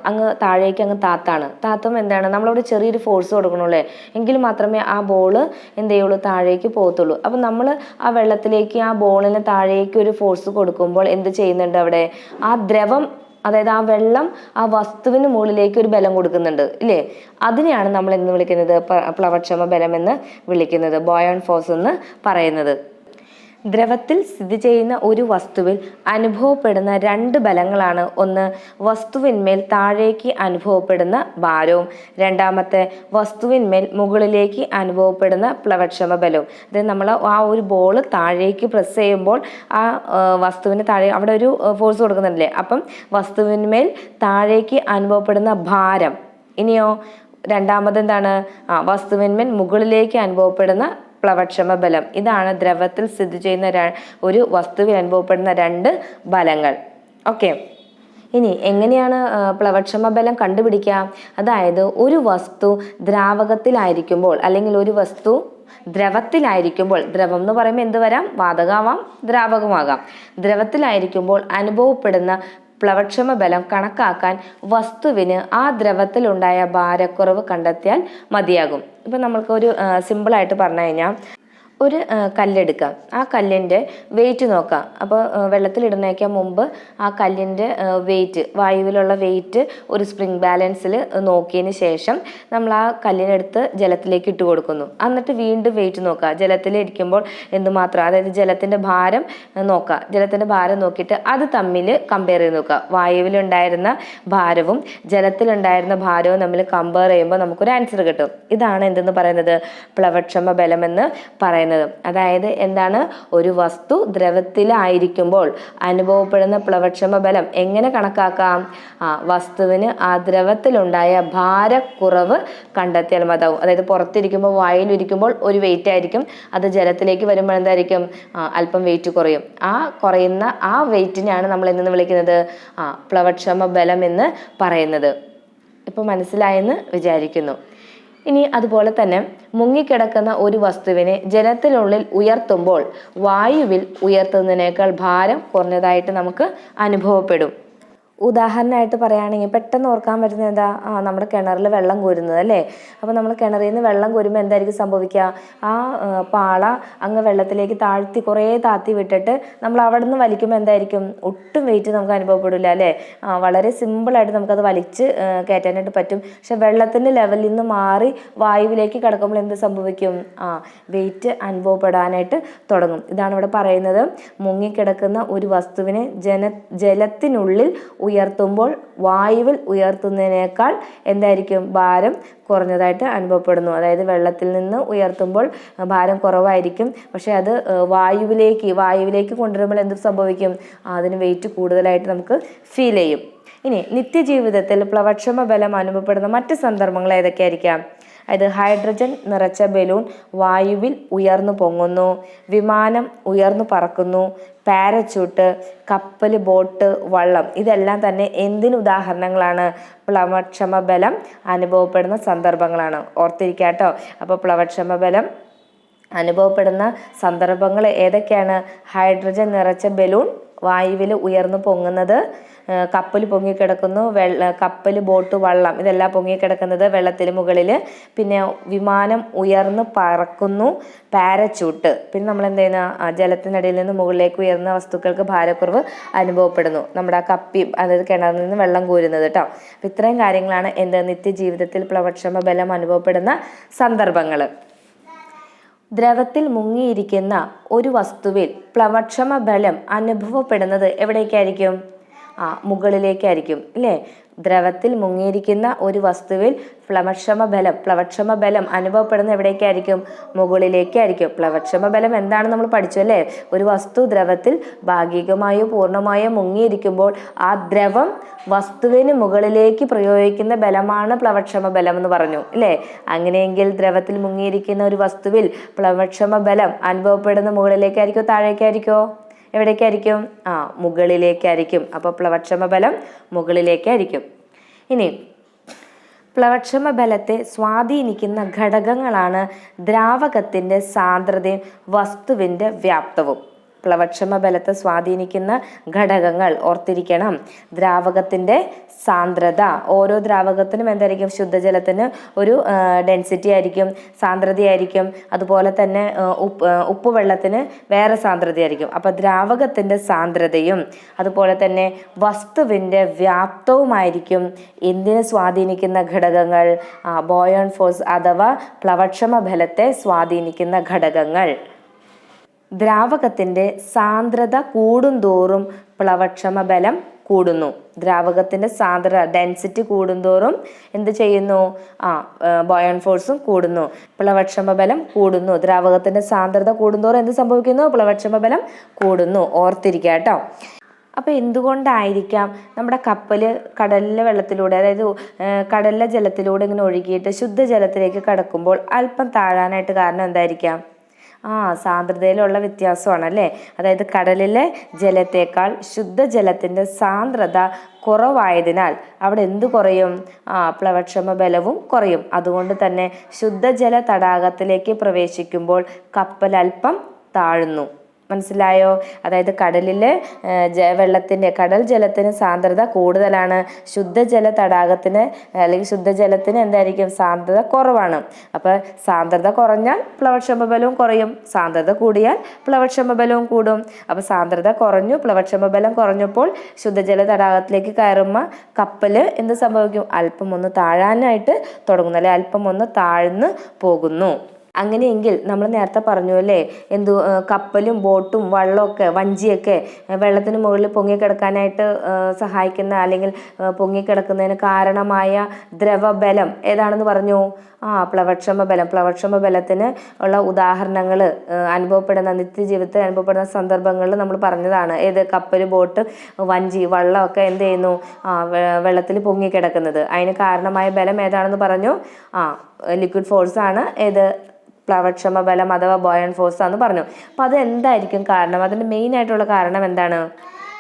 അങ്ങ് താഴേക്ക് അങ്ങ് താത്തുമ്പോൾ എന്താണ്, നമ്മളവിടെ ചെറിയൊരു ഫോഴ്സ് കൊടുക്കണുള്ളേ, എങ്കിൽ മാത്രമേ ആ ബോള് എന്ത് ചെയ്യുള്ളൂ? താഴേക്ക് പോകത്തുള്ളൂ. അപ്പം നമ്മൾ ആ വെള്ളത്തിലേക്ക് ആ ബോളിന് താഴേക്ക് ഒരു ഫോഴ്സ് കൊടുക്കുമ്പോൾ എന്ത് ചെയ്യുന്നുണ്ട്? അവിടെ ആ ദ്രവം, അതായത് ആ വെള്ളം ആ വസ്തുവിന് മുകളിലേക്ക് ഒരു ബലം കൊടുക്കുന്നുണ്ട് ഇല്ലേ? അതിനെയാണ് നമ്മൾ എന്ന് വിളിക്കുന്നത്? പ്ലവക്ഷമ ബലം എന്ന് വിളിക്കുന്നത്, ബോയോൺ ഫോഴ്സ് എന്ന് പറയുന്നത്. ദ്രവത്തിൽ സ്ഥിതി ചെയ്യുന്ന ഒരു വസ്തുവിൽ അനുഭവപ്പെടുന്ന രണ്ട് ബലങ്ങളാണ്. ഒന്ന്, വസ്തുവിന്മേൽ താഴേക്ക് അനുഭവപ്പെടുന്ന ഭാരവും, രണ്ടാമത്തെ വസ്തുവിന്മേൽ മുകളിലേക്ക് അനുഭവപ്പെടുന്ന പ്ലവക്ഷമ ബലവും. അതായത് നമ്മൾ ആ ഒരു ബോൾ താഴേക്ക് പ്രസ് ചെയ്യുമ്പോൾ ആ വസ്തുവിന് താഴെ അവിടെ ഒരു ഫോഴ്സ് കൊടുക്കുന്നുണ്ടല്ലേ, അപ്പം വസ്തുവിന്മേൽ താഴേക്ക് അനുഭവപ്പെടുന്ന ഭാരം. ഇനിയോ രണ്ടാമത് എന്താണ്? വസ്തുവിന്മേൽ മുകളിലേക്ക് അനുഭവപ്പെടുന്ന പ്ലവക്ഷമ ബലം. ഇതാണ് ദ്രവത്തിൽ സ്ഥിതി ചെയ്യുന്ന ഒരു വസ്തുവിൽ അനുഭവപ്പെടുന്ന രണ്ട് ബലങ്ങൾ. ഓക്കെ, ഇനി എങ്ങനെയാണ് പ്ലവക്ഷമ ബലം കണ്ടുപിടിക്കുക? അതായത് ഒരു വസ്തു ദ്രാവകത്തിലായിരിക്കുമ്പോൾ അല്ലെങ്കിൽ ഒരു വസ്തു ദ്രവത്തിലായിരിക്കുമ്പോൾ, ദ്രവം എന്ന് പറയുമ്പോൾ എന്ത് വരാം? വാതകമാവാം, ദ്രാവകമാകാം. ദ്രവത്തിലായിരിക്കുമ്പോൾ അനുഭവപ്പെടുന്ന പ്ലവക്ഷമ ബലം കണക്കാക്കാൻ വസ്തുവിന് ആ ദ്രവത്തിലുണ്ടായ ഭാരക്കുറവ് കണ്ടെത്തിയാൽ മതിയാകും. ഇപ്പം നമ്മൾക്ക് ഒരു സിമ്പിളായിട്ട് പറഞ്ഞു കഴിഞ്ഞാൽ, ഒരു കല്ലെടുക്കാം, ആ കല്ലിൻ്റെ വെയിറ്റ് നോക്കാം. അപ്പോൾ വെള്ളത്തിലിടുന്നേക്കാൻ മുമ്പ് ആ കല്ലിൻ്റെ വെയിറ്റ്, വായുവിലുള്ള വെയിറ്റ് ഒരു സ്പ്രിംഗ് ബാലൻസിൽ നോക്കിയതിന് ശേഷം നമ്മൾ ആ കല്ലിനെടുത്ത് ജലത്തിലേക്ക് ഇട്ട് കൊടുക്കുന്നു. എന്നിട്ട് വീണ്ടും വെയിറ്റ് നോക്കുക, ജലത്തിലിരിക്കുമ്പോൾ എന്തുമാത്രം, അതായത് ജലത്തിൻ്റെ ഭാരം നോക്കുക. ജലത്തിൻ്റെ ഭാരം നോക്കിയിട്ട് അത് തമ്മിൽ കമ്പയർ ചെയ്ത് നോക്കുക. വായുവിലുണ്ടായിരുന്ന ഭാരവും ജലത്തിലുണ്ടായിരുന്ന ഭാരവും തമ്മിൽ കമ്പയർ ചെയ്യുമ്പോൾ നമുക്കൊരു ആൻസർ കിട്ടും. ഇതാണ് എന്തെന്ന് പറയുന്നത്? പ്ലവക്ഷമ ബലമെന്ന് പറയുന്നത്. അതായത് എന്താണ്? ഒരു വസ്തു ദ്രവത്തിലായിരിക്കുമ്പോൾ അനുഭവപ്പെടുന്ന പ്ലവക്ഷമ ബലം എങ്ങനെ കണക്കാക്കാം? വസ്തുവിന് ആ ദ്രവത്തിലുണ്ടായ ഭാരക്കുറവ് കണ്ടെത്തിയാൽ മതിയാവും. അതായത് പുറത്തിരിക്കുമ്പോൾ, വായുവിലിരിക്കുമ്പോൾ ഒരു വെയിറ്റ് ആയിരിക്കും, അത് ജലത്തിലേക്ക് വരുമ്പോൾ എന്തായിരിക്കും? അല്പം വെയിറ്റ് കുറയും. ആ കുറയുന്ന ആ വെയിറ്റിനെയാണ് നമ്മൾ എന്തെന്ന് വിളിക്കുന്നത്? പ്ലവക്ഷമ ബലം എന്ന് പറയുന്നത്. ഇപ്പോൾ മനസ്സിലായെന്ന് വിചാരിക്കുന്നു. ഇനി അതുപോലെ തന്നെ മുങ്ങിക്കിടക്കുന്ന ഒരു വസ്തുവിനെ ജലത്തിനുള്ളിൽ ഉയർത്തുമ്പോൾ വായുവിൽ ഉയർത്തുന്നതിനേക്കാൾ ഭാരം കുറഞ്ഞതായിട്ട് നമുക്ക് അനുഭവപ്പെടും. ഉദാഹരണമായിട്ട് പറയുകയാണെങ്കിൽ പെട്ടെന്ന് ഓർക്കാൻ പറ്റുന്നത് എന്താ? നമ്മുടെ കിണറിൽ വെള്ളം കോരുന്നത് അല്ലേ? അപ്പോൾ നമ്മൾ കിണറിൽ നിന്ന് വെള്ളം കോരുമ്പോൾ എന്തായിരിക്കും സംഭവിക്കുക? ആ പാള അങ്ങ് വെള്ളത്തിലേക്ക് കുറേ താഴ്ത്തി വിട്ടിട്ട് നമ്മൾ അവിടെ നിന്ന് വലിക്കുമ്പോൾ എന്തായിരിക്കും? ഒട്ടും വെയിറ്റ് നമുക്ക് അനുഭവപ്പെടില്ല അല്ലേ? വളരെ സിമ്പിളായിട്ട് നമുക്കത് വലിച്ച് കയറ്റാനായിട്ട് പറ്റും. പക്ഷെ വെള്ളത്തിൻ്റെ ലെവലിൽ നിന്ന് മാറി വായുവിലേക്ക് കിടക്കുമ്പോൾ എന്ത് സംഭവിക്കും? വെയിറ്റ് അനുഭവപ്പെടാനായിട്ട് തുടങ്ങും. ഇതാണ് ഇവിടെ പറയുന്നത്. മുങ്ങിക്കിടക്കുന്ന ഒരു വസ്തുവിനെ ജലത്തിനുള്ളിൽ ഉയർത്തുമ്പോൾ വായുവിൽ ഉയർത്തുന്നതിനേക്കാൾ എന്തായിരിക്കും ഭാരം കുറഞ്ഞതായിട്ട് അനുഭവപ്പെടുന്നു. അതായത് വെള്ളത്തിൽ നിന്ന് ഉയർത്തുമ്പോൾ ഭാരം കുറവായിരിക്കും, പക്ഷെ അത് വായുവിലേക്ക് കൊണ്ടുവരുമ്പോൾ എന്ത് സംഭവിക്കും? അതിന് വെയിറ്റ് കൂടുതലായിട്ട് നമുക്ക് ഫീൽ ചെയ്യും. ഇനി നിത്യജീവിതത്തിൽ പ്ലവക്ഷമ ബലം അനുഭവപ്പെടുന്ന മറ്റ് സന്ദർഭങ്ങൾ ഏതൊക്കെയായിരിക്കാം? അത് ഹൈഡ്രജൻ നിറച്ച ബലൂൺ വായുവിൽ ഉയർന്നു പൊങ്ങുന്നു, വിമാനം ഉയർന്നു പറക്കുന്നു, പാരച്യൂട്ട്, കപ്പൽ, ബോട്ട്, വള്ളം, ഇതെല്ലാം തന്നെ എന്തിന് ഉദാഹരണങ്ങളാണ്? പ്ലവക്ഷമ ബലം അനുഭവപ്പെടുന്ന സന്ദർഭങ്ങളാണ്. ഓർത്തിരിക്കാട്ടോ. അപ്പോൾ പ്ലവക്ഷമ ബലം അനുഭവപ്പെടുന്ന സന്ദർഭങ്ങൾ ഏതൊക്കെയാണ്? ഹൈഡ്രജൻ നിറച്ച ബലൂൺ വായുവിൽ ഉയർന്നു പൊങ്ങുന്നത്, കപ്പൽ പൊങ്ങിക്കിടക്കുന്നു, കപ്പൽ, ബോട്ട്, വള്ളം, ഇതെല്ലാം പൊങ്ങിക്കിടക്കുന്നത് വെള്ളത്തിന് മുകളിൽ. പിന്നെ വിമാനം ഉയർന്നു പറക്കുന്നു, പാരച്യൂട്ട്. പിന്നെ നമ്മൾ എന്ത് ചെയ്യുന്ന ജലത്തിനടിയിൽ നിന്ന് മുകളിലേക്ക് ഉയർന്ന വസ്തുക്കൾക്ക് ഭാരക്കുറവ് അനുഭവപ്പെടുന്നു. നമ്മുടെ കപ്പി, അതായത് കിണറിൽ നിന്ന് വെള്ളം കോരുന്നത് കേട്ടോ. അപ്പം ഇത്രയും കാര്യങ്ങളാണ് നിത്യജീവിതത്തിൽ പ്ലവക്ഷമ ബലം അനുഭവപ്പെടുന്ന സന്ദർഭങ്ങൾ. ദ്രവത്തിൽ മുങ്ങിയിരിക്കുന്ന ഒരു വസ്തുവിൽ പ്ലവക്ഷമ ബലം അനുഭവപ്പെടുന്നത് എവിടേക്കായിരിക്കും? മുകളിലേക്കായിരിക്കും അല്ലേ? ദ്രവത്തിൽ മുങ്ങിയിരിക്കുന്ന ഒരു വസ്തുവിൽ പ്ലവക്ഷമ ബലം അനുഭവപ്പെടുന്ന എവിടേക്കായിരിക്കും? മുകളിലേക്കായിരിക്കും. പ്ലവക്ഷമ ബലം എന്താണെന്ന് നമ്മൾ പഠിച്ചു അല്ലേ? ഒരു വസ്തു ദ്രവത്തിൽ ഭാഗികമായോ പൂർണ്ണമായോ മുങ്ങിയിരിക്കുമ്പോൾ ആ ദ്രവം വസ്തുവിന് മുകളിലേക്ക് പ്രയോഗിക്കുന്ന ബലമാണ് പ്ലവക്ഷമ ബലം എന്ന് പറഞ്ഞു അല്ലേ? അങ്ങനെയെങ്കിൽ ദ്രവത്തിൽ മുങ്ങിയിരിക്കുന്ന ഒരു വസ്തുവിൽ പ്ലവക്ഷമ ബലം അനുഭവപ്പെടുന്ന മുകളിലേക്കായിരിക്കോ താഴേക്കായിരിക്കോ? എവിടേക്കായിരിക്കും? മുകളിലേക്കായിരിക്കും. അപ്പോൾ പ്ലവക്ഷമ ബലം മുകളിലേക്കായിരിക്കും. ഇനി പ്ലവക്ഷമ ബലത്തെ സ്വാധീനിക്കുന്ന ഘടകങ്ങളാണ് ദ്രാവകത്തിൻ്റെ സാന്ദ്രതയും വസ്തുവിൻ്റെ വ്യാപ്തവും. പ്ലവക്ഷമ ബലത്തെ സ്വാധീനിക്കുന്ന ഘടകങ്ങൾ ഓർത്തിരിക്കണം. ദ്രാവകത്തിൻ്റെ സാന്ദ്രത, ഓരോ ദ്രാവകത്തിനും എന്തായിരിക്കും? ശുദ്ധജലത്തിന് ഒരു ഡെൻസിറ്റി ആയിരിക്കും, സാന്ദ്രതയായിരിക്കും. അതുപോലെ തന്നെ ഉപ്പ് വെള്ളത്തിന് വേറെ സാന്ദ്രതയായിരിക്കും. അപ്പോൾ ദ്രാവകത്തിൻ്റെ സാന്ദ്രതയും അതുപോലെ തന്നെ വസ്തുവിൻ്റെ വ്യാപ്തവുമായിരിക്കും എന്തിനെ സ്വാധീനിക്കുന്ന ഘടകങ്ങൾ? ബോയോൺ ഫോഴ്സ് അഥവാ പ്ലവക്ഷമ ബലത്തെ സ്വാധീനിക്കുന്ന ഘടകങ്ങൾ. ദ്രാവകത്തിൻ്റെ സാന്ദ്രത കൂടുന്തോറും പ്ലവക്ഷമ ബലം കൂടുന്നു. ദ്രാവകത്തിൻ്റെ സാന്ദ്രത, ഡെൻസിറ്റി കൂടുന്തോറും എന്ത് ചെയ്യുന്നു? ബോയോൺ ഫോഴ്സും കൂടുന്നു, പ്ലവക്ഷമ ബലം കൂടുന്നു. ദ്രാവകത്തിൻ്റെ സാന്ദ്രത കൂടുന്തോറും എന്ത് സംഭവിക്കുന്നു? പ്ലവക്ഷമ ബലം കൂടുന്നു. ഓർത്തിരിക്കുക കേട്ടോ. അപ്പോൾ എന്തുകൊണ്ടായിരിക്കാം നമ്മുടെ കപ്പൽ കടലിലെ വെള്ളത്തിലൂടെ, അതായത് കടലിലെ ജലത്തിലൂടെ ഇങ്ങനെ ഒഴുകിയിട്ട് ശുദ്ധജലത്തിലേക്ക് കടക്കുമ്പോൾ അല്പം താഴാനായിട്ട് കാരണം എന്തായിരിക്കാം? സാന്ദ്രതയിലുള്ള വ്യത്യാസമാണല്ലേ. അതായത് കടലിലെ ജലത്തേക്കാൾ ശുദ്ധജലത്തിൻ്റെ സാന്ദ്രത കുറവായതിനാൽ അവിടെ എന്ത് കുറയും? പ്ലവക്ഷമ ബലവും കുറയും. അതുകൊണ്ട് തന്നെ ശുദ്ധജല തടാകത്തിലേക്ക് പ്രവേശിക്കുമ്പോൾ കപ്പൽ അല്പം താഴുന്നു. മനസ്സിലായോ? അതായത് കടലിലെ കടൽ ജലത്തിന് സാന്ദ്രത കൂടുതലാണ്, ശുദ്ധജല തടാകത്തിന് അല്ലെങ്കിൽ ശുദ്ധജലത്തിന് എന്തായിരിക്കും? സാന്ദ്രത കുറവാണ്. അപ്പോൾ സാന്ദ്രത കുറഞ്ഞാൽ പ്ലവക്ഷമ ബലവും കുറയും, സാന്ദ്രത കൂടിയാൽ പ്ലവക്ഷമ ബലവും കൂടും. അപ്പോൾ സാന്ദ്രത കുറഞ്ഞു, പ്ലവക്ഷമ ബലം കുറഞ്ഞപ്പോൾ ശുദ്ധജല തടാകത്തിലേക്ക് കയറുമ്പോൾ കപ്പൽ എന്ത് സംഭവിക്കും? അല്പം ഒന്ന് താഴാനായിട്ട് തുടങ്ങുന്നു, അല്ലെ അല്പം ഒന്ന് താഴ്ന്നു പോകുന്നു. അങ്ങനെയെങ്കിൽ നമ്മൾ നേരത്തെ പറഞ്ഞു അല്ലേ, കപ്പലും ബോട്ടും വള്ളമൊക്കെ വഞ്ചിയൊക്കെ വെള്ളത്തിന് മുകളിൽ പൊങ്ങിക്കിടക്കാനായിട്ട് സഹായിക്കുന്ന അല്ലെങ്കിൽ പൊങ്ങിക്കിടക്കുന്നതിന് കാരണമായ ദ്രവബലം ഏതാണെന്ന് പറഞ്ഞു? പ്ലവക്ഷമ ബലം. പ്ലവക്ഷമ ബലത്തിന് ഉള്ള ഉദാഹരണങ്ങൾ അനുഭവപ്പെടുന്ന നിത്യജീവിതത്തിൽ അനുഭവപ്പെടുന്ന സന്ദർഭങ്ങളിൽ നമ്മൾ പറഞ്ഞതാണ്. ഏത്? കപ്പൽ, ബോട്ട്, വഞ്ചി, വള്ളമൊക്കെ എന്ത് ചെയ്യുന്നു? വെള്ളത്തിൽ പൊങ്ങിക്കിടക്കുന്നത്. അതിന് കാരണമായ ബലം ഏതാണെന്ന് പറഞ്ഞു? ലിക്വിഡ് ഫോഴ്സ് ആണ്. ഏത്? പ്ലവക്ഷമ ബലം അഥവാ ബോയൺ ഫോഴ്സ് ആണെന്ന് പറഞ്ഞു. അപ്പോൾ അത് എന്തായിരിക്കും കാരണം? അതിൻ്റെ മെയിൻ ആയിട്ടുള്ള കാരണം എന്താണ്?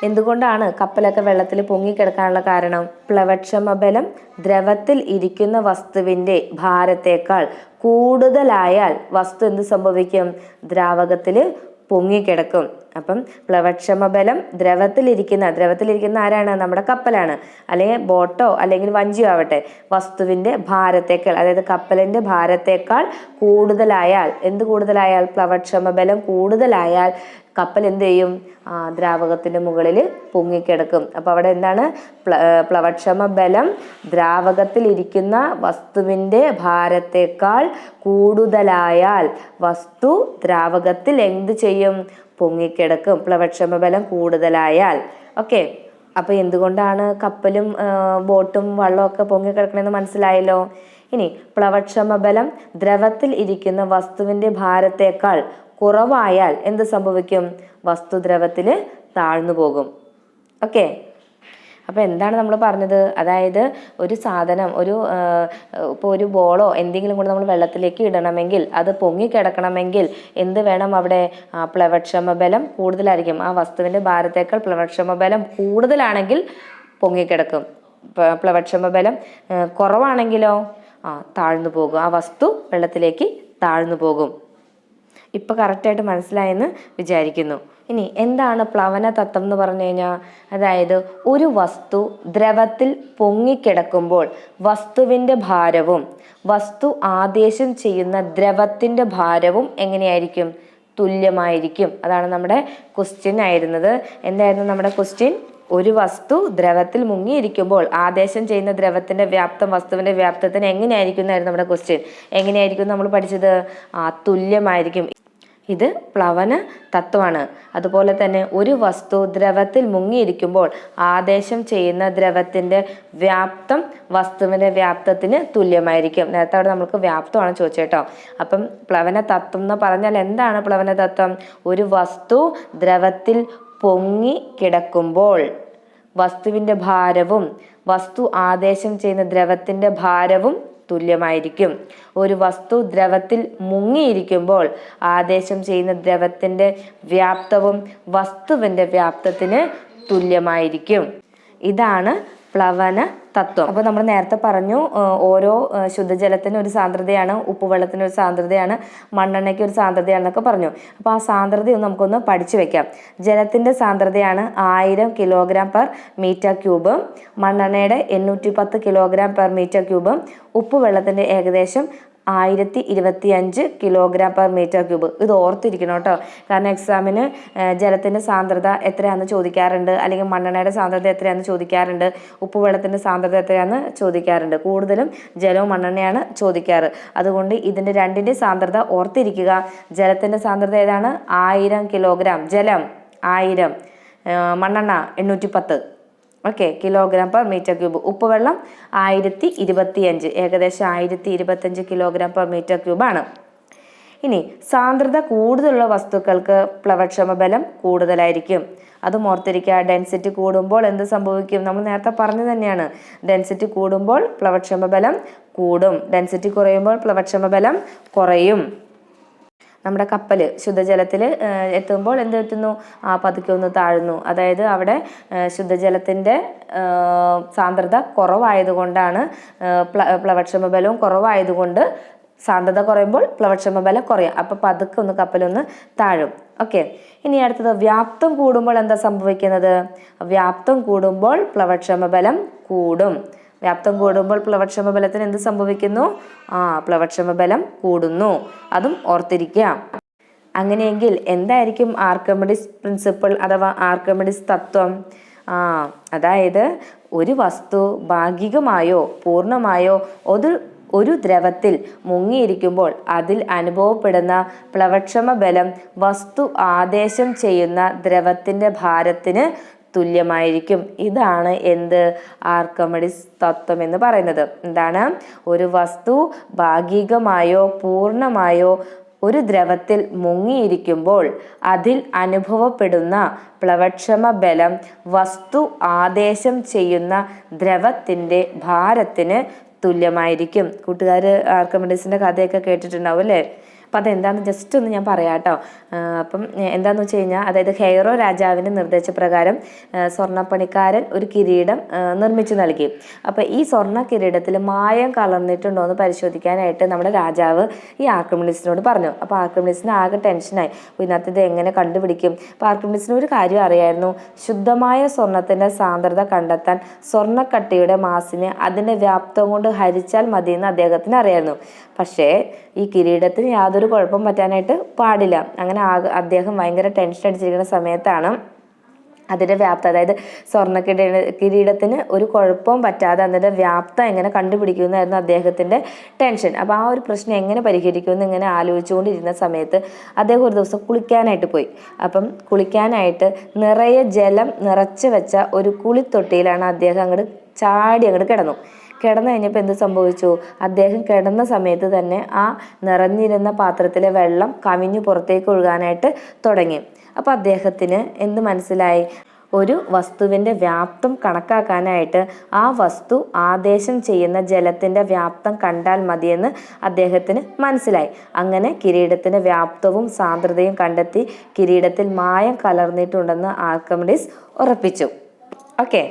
എന്തുകൊണ്ടാണ് കപ്പലൊക്കെ വെള്ളത്തിൽ പൊങ്ങിക്കിടക്കാനുള്ള കാരണം? പ്ലവക്ഷമ ബലം ദ്രവത്തിൽ ഇരിക്കുന്ന വസ്തുവിൻ്റെ ഭാരത്തേക്കാൾ കൂടുതലായാൽ വസ്തു എന്ത് സംഭവിക്കും? ദ്രാവകത്തിൽ പൊങ്ങിക്കിടക്കും. അപ്പം പ്ലവക്ഷമ ബലം ദ്രവത്തിലിരിക്കുന്ന ആരാണ്? നമ്മുടെ കപ്പലാണ്, അല്ലെങ്കിൽ ബോട്ടോ അല്ലെങ്കിൽ വഞ്ചിയോ ആവട്ടെ, വസ്തുവിൻ്റെ ഭാരത്തേക്കാൾ, അതായത് കപ്പലിൻ്റെ ഭാരത്തേക്കാൾ കൂടുതലായാൽ, എന്ത് കൂടുതലായാൽ? പ്ലവക്ഷമ ബലം കൂടുതലായാൽ കപ്പൽ എന്ത് ചെയ്യും? ദ്രാവകത്തിൻ്റെ മുകളിൽ പൊങ്ങിക്കിടക്കും. അപ്പോൾ അവിടെ എന്താണ്? പ്ലവക്ഷമ ബലം ദ്രാവകത്തിൽ ഇരിക്കുന്ന വസ്തുവിൻ്റെ ഭാരത്തേക്കാൾ കൂടുതലായാൽ വസ്തു ദ്രാവകത്തിൽ എന്ത് ചെയ്യും? പൊങ്ങിക്കിടക്കും. പ്ലവക്ഷമ ബലം കൂടുതലായാൽ. ഓക്കെ, അപ്പോൾ എന്തുകൊണ്ടാണ് കപ്പലും ബോട്ടും വള്ളവും ഒക്കെ പൊങ്ങിക്കിടക്കണമെന്ന് മനസ്സിലായല്ലോ. ഇനി പ്ലവക്ഷമ ബലം ദ്രവത്തിൽ ഇരിക്കുന്ന വസ്തുവിൻ്റെ ഭാരത്തേക്കാൾ കുറവായാൽ എന്ത് സംഭവിക്കും? വസ്തു ദ്രവത്തിൽ താഴ്ന്നു പോകും. ഓക്കെ, അപ്പോൾ എന്താണ് നമ്മൾ പറഞ്ഞത്? അതായത് ഒരു സാധനം ഇപ്പോൾ ഒരു ബോളോ എന്തെങ്കിലും കൂടെ നമ്മൾ വെള്ളത്തിലേക്ക് ഇടണമെങ്കിൽ, അത് പൊങ്ങിക്കിടക്കണമെങ്കിൽ എന്ത് വേണം? അവിടെ പ്ലവക്ഷമ ബലം കൂടുതലായിരിക്കും. ആ വസ്തുവിൻ്റെ ഭാരത്തേക്കാൾ പ്ലവക്ഷമ ബലം കൂടുതലാണെങ്കിൽ പൊങ്ങിക്കിടക്കും. പ്ലവക്ഷമ ബലം കുറവാണെങ്കിലോ താഴ്ന്നു പോകും. ആ വസ്തു വെള്ളത്തിലേക്ക് താഴ്ന്നു പോകും. ഇപ്പം കറക്റ്റായിട്ട് മനസ്സിലായെന്ന് വിചാരിക്കുന്നു. ഇനി എന്താണ് പ്ലവന തത്വം എന്ന് പറഞ്ഞു കഴിഞ്ഞാൽ, അതായത് ഒരു വസ്തു ദ്രവത്തിൽ പൊങ്ങിക്കിടക്കുമ്പോൾ വസ്തുവിൻ്റെ ഭാരവും വസ്തു ആദേശം ചെയ്യുന്ന ദ്രവത്തിൻ്റെ ഭാരവും എങ്ങനെയായിരിക്കും? തുല്യമായിരിക്കും. അതാണ് നമ്മുടെ ക്വസ്റ്റ്യൻ ആയിരുന്നത്. എന്തായിരുന്നു നമ്മുടെ ക്വസ്റ്റ്യൻ? ഒരു വസ്തു ദ്രവത്തിൽ മുങ്ങിയിരിക്കുമ്പോൾ ആദേശം ചെയ്യുന്ന ദ്രവത്തിന്റെ വ്യാപ്തം വസ്തുവിന്റെ വ്യാപ്തത്തിന് എങ്ങനെയായിരിക്കും എന്നായിരുന്നു നമ്മുടെ ക്വസ്റ്റ്യൻ. എങ്ങനെയായിരിക്കും നമ്മൾ പഠിച്ചത്? തുല്യമായിരിക്കും. ഇത് പ്ലവന തത്വമാണ്. അതുപോലെ തന്നെ ഒരു വസ്തു ദ്രവത്തിൽ മുങ്ങിയിരിക്കുമ്പോൾ ആദേശം ചെയ്യുന്ന ദ്രവത്തിന്റെ വ്യാപ്തം വസ്തുവിന്റെ വ്യാപ്തത്തിന് തുല്യമായിരിക്കും. നേരത്തെ അവിടെ നമുക്ക് വ്യാപ്തമാണ് ചോദിച്ചേട്ടോ. അപ്പം പ്ലവന തത്വം എന്ന് പറഞ്ഞാൽ എന്താണ് പ്ലവന തത്വം? ഒരു വസ്തു ദ്രവത്തിൽ പൊങ്ങി കിടക്കുമ്പോൾ വസ്തുവിൻ്റെ ഭാരവും വസ്തു ആദേശം ചെയ്യുന്ന ദ്രവത്തിൻ്റെ ഭാരവും തുല്യമായിരിക്കും. ഒരു വസ്തു ദ്രവത്തിൽ മുങ്ങിയിരിക്കുമ്പോൾ ആദേശം ചെയ്യുന്ന ദ്രവത്തിൻ്റെ വ്യാപ്തവും വസ്തുവിൻ്റെ വ്യാപ്തത്തിന് തുല്യമായിരിക്കും. ഇതാണ് പ്ലവന തത്വം. അപ്പോൾ നമ്മൾ നേരത്തെ പറഞ്ഞു, ഓരോ ശുദ്ധജലത്തിന് ഒരു സാന്ദ്രതയാണ്, ഉപ്പുവെള്ളത്തിന് ഒരു സാന്ദ്രതയാണ്, മണ്ണെണ്ണയ്ക്ക് ഒരു സാന്ദ്രതയാണെന്നൊക്കെ പറഞ്ഞു. അപ്പോൾ ആ സാന്ദ്രതയൊന്നും നമുക്കൊന്ന് പഠിച്ചു വെക്കാം. ജലത്തിൻ്റെ സാന്ദ്രതയാണ് 1000 kg/m³, മണ്ണെണ്ണയുടെ 810 kg/m³, ഉപ്പുവെള്ളത്തിൻ്റെ ഏകദേശം 1025 kg/m³. ഇത് ഓർത്തിരിക്കണം കേട്ടോ. കാരണം എക്സാമിന് ജലത്തിൻ്റെ സാന്ദ്രത എത്രയാണെന്ന് ചോദിക്കാറുണ്ട്, അല്ലെങ്കിൽ മണ്ണെണ്ണയുടെ സാന്ദ്രത എത്രയാണെന്ന് ചോദിക്കാറുണ്ട്, ഉപ്പുവെള്ളത്തിൻ്റെ സാന്ദ്രത എത്രയാണെന്ന് ചോദിക്കാറുണ്ട്. കൂടുതലും ജലവും മണ്ണെണ്ണയാണ് ചോദിക്കാറ്. അതുകൊണ്ട് ഇതിൻ്റെ രണ്ടിൻ്റെ സാന്ദ്രത ഓർത്തിരിക്കുക. ജലത്തിൻ്റെ സാന്ദ്രത ഏതാണ്? 1000 kg. ജലം 1000, മണ്ണെണ്ണ 810. Okay, kg/m³. ഉപ്പുവെള്ളം 1025, ഏകദേശം 1025 kg/m³ ആണ്. ഇനി സാന്ദ്രത കൂടുതലുള്ള വസ്തുക്കൾക്ക് പ്ലവക്ഷമ ബലം കൂടുതലായിരിക്കും. അതും ഓർത്തിരിക്കുക. ഡെൻസിറ്റി കൂടുമ്പോൾ എന്ത് സംഭവിക്കും? നമ്മൾ നേരത്തെ പറഞ്ഞു തന്നെയാണ്. ഡെൻസിറ്റി കൂടുമ്പോൾ പ്ലവക്ഷമ ബലം കൂടും, ഡെൻസിറ്റി കുറയുമ്പോൾ പ്ലവക്ഷമ ബലം കുറയും. നമ്മുടെ കപ്പൽ ശുദ്ധജലത്തിൽ എത്തുമ്പോൾ എന്ത് പറ്റുന്നു? പതുക്കെ ഒന്ന് താഴുന്നു. അതായത് അവിടെ ശുദ്ധജലത്തിൻ്റെ സാന്ദ്രത കുറവായതുകൊണ്ടാണ്, പ്ലവക്ഷമ ബലവും കുറവായതുകൊണ്ട് സാന്ദ്രത കുറയുമ്പോൾ പ്ലവക്ഷമ ബലം കുറയും. അപ്പം പതുക്കെ ഒന്ന് കപ്പലൊന്ന് താഴും. ഓക്കെ, ഇനി അടുത്തത് വ്യാപ്തം കൂടുമ്പോൾ എന്താ സംഭവിക്കുന്നത്? വ്യാപ്തം കൂടുമ്പോൾ പ്ലവക്ഷമ ബലം കൂടും. വ്യാപ്തം കൂടുമ്പോൾ പ്ലവക്ഷമ ബലത്തിന് എന്ത് സംഭവിക്കുന്നു? പ്ലവക്ഷമ ബലം കൂടുന്നു. അതും ഓർത്തിരിക്കുക. അങ്ങനെയെങ്കിൽ എന്തായിരിക്കും ആർക്കിമിഡീസ് പ്രിൻസിപ്പിൾ അഥവാ ആർക്കിമിഡീസ് തത്വം? അതായത് ഒരു വസ്തു ഭാഗികമായോ പൂർണ്ണമായോ ഒരു ദ്രവത്തിൽ മുങ്ങിയിരിക്കുമ്പോൾ അതിൽ അനുഭവപ്പെടുന്ന പ്ലവക്ഷമ ബലം വസ്തു ആദേശം ചെയ്യുന്ന ദ്രവത്തിൻ്റെ ഭാരത്തിന് തുല്യമായിരിക്കും. ഇതാണ് എന്ത്? ആർക്കിമിഡീസ് തത്വം എന്ന് പറയുന്നത്. എന്താണ്? ഒരു വസ്തു ഭാഗികമായോ പൂർണ്ണമായോ ഒരു ദ്രവത്തിൽ മുങ്ങിയിരിക്കുമ്പോൾ അതിൽ അനുഭവപ്പെടുന്ന പ്ലവക്ഷമ ബലം വസ്തു ആദേശം ചെയ്യുന്ന ദ്രവത്തിൻ്റെ ഭാരത്തിന് തുല്യമായിരിക്കും. കൂട്ടുകാർ ആർക്കിമിഡീസിൻ്റെ കഥയൊക്കെ കേട്ടിട്ടുണ്ടാവും അല്ലേ? അപ്പം അതെന്താണെന്ന് ജസ്റ്റ് ഒന്ന് ഞാൻ പറയാം കേട്ടോ. അപ്പം എന്താണെന്ന് വെച്ച് കഴിഞ്ഞാൽ, അതായത് ഹെയറോ രാജാവിൻ്റെ നിർദ്ദേശപ്രകാരം സ്വർണ്ണപ്പണിക്കാരൻ ഒരു കിരീടം നിർമ്മിച്ചു നൽകി. അപ്പോൾ ഈ സ്വർണ്ണ കിരീടത്തിൽ മായം കലർന്നിട്ടുണ്ടോ എന്ന് പരിശോധിക്കാനായിട്ട് നമ്മുടെ രാജാവ് ഈ ആർക്കിമിഡീസിനോട് പറഞ്ഞു. അപ്പോൾ ആർക്കിമിഡീസിന് ആകെ ടെൻഷനായി. ഇതിനകത്ത് ഇത് എങ്ങനെ കണ്ടുപിടിക്കും? അപ്പോൾ ആർക്കിമിഡീസിന് ഒരു കാര്യം അറിയായിരുന്നു. ശുദ്ധമായ സ്വർണത്തിൻ്റെ സാന്ദ്രത കണ്ടെത്താൻ സ്വർണ്ണക്കട്ടിയുടെ മാസിനെ അതിൻ്റെ വ്യാപ്തം കൊണ്ട് ഹരിച്ചാൽ മതിയെന്ന് അദ്ദേഹത്തിന് അറിയായിരുന്നു. പക്ഷേ ഈ കിരീടത്തിന് യാതൊരു കുഴപ്പം പറ്റാനായിട്ട് പാടില്ല. അങ്ങനെ അദ്ദേഹം ഭയങ്കര ടെൻഷൻ അടിച്ചിരിക്കുന്ന സമയത്താണ് അതിൻ്റെ വ്യാപ്തം, അതായത് കിരീടത്തിന് ഒരു കുഴപ്പവും പറ്റാതെ അതിൻ്റെ വ്യാപ്തം എങ്ങനെ കണ്ടുപിടിക്കുമെന്നായിരുന്നു അദ്ദേഹത്തിൻ്റെ ടെൻഷൻ. അപ്പോൾ ആ ഒരു പ്രശ്നം എങ്ങനെ പരിഹരിക്കുമെന്ന് ഇങ്ങനെ ആലോചിച്ചുകൊണ്ടിരുന്ന സമയത്ത് അദ്ദേഹം ഒരു ദിവസം കുളിക്കാനായിട്ട് പോയി. അപ്പം കുളിക്കാനായിട്ട് നിറയെ ജലം നിറച്ച് വെച്ച ഒരു കുളിത്തൊട്ടിയിലാണ് അദ്ദേഹം അങ്ങോട്ട് കിടന്നു കഴിഞ്ഞപ്പോൾ എന്ത് സംഭവിച്ചു? അദ്ദേഹം കിടന്ന സമയത്ത് തന്നെ ആ നിറഞ്ഞിരുന്ന പാത്രത്തിലെ വെള്ളം കവിഞ്ഞു പുറത്തേക്ക് ഒഴുകാനായിട്ട് തുടങ്ങി. അപ്പോൾ അദ്ദേഹത്തിന് എന്ത് മനസ്സിലായി? ഒരു വസ്തുവിൻ്റെ വ്യാപ്തം കണക്കാക്കാനായിട്ട് ആ വസ്തു ആദേശം ചെയ്യുന്ന ജലത്തിൻ്റെ വ്യാപ്തം കണ്ടാൽ മതിയെന്ന് അദ്ദേഹത്തിന് മനസ്സിലായി. അങ്ങനെ കിരീടത്തിൻ്റെ വ്യാപ്തവും സാന്ദ്രതയും കണ്ടെത്തി കിരീടത്തിൽ മായം കലർന്നിട്ടുണ്ടെന്ന് ആർക്കിമിഡീസ് ഉറപ്പിച്ചു. ഓക്കെ,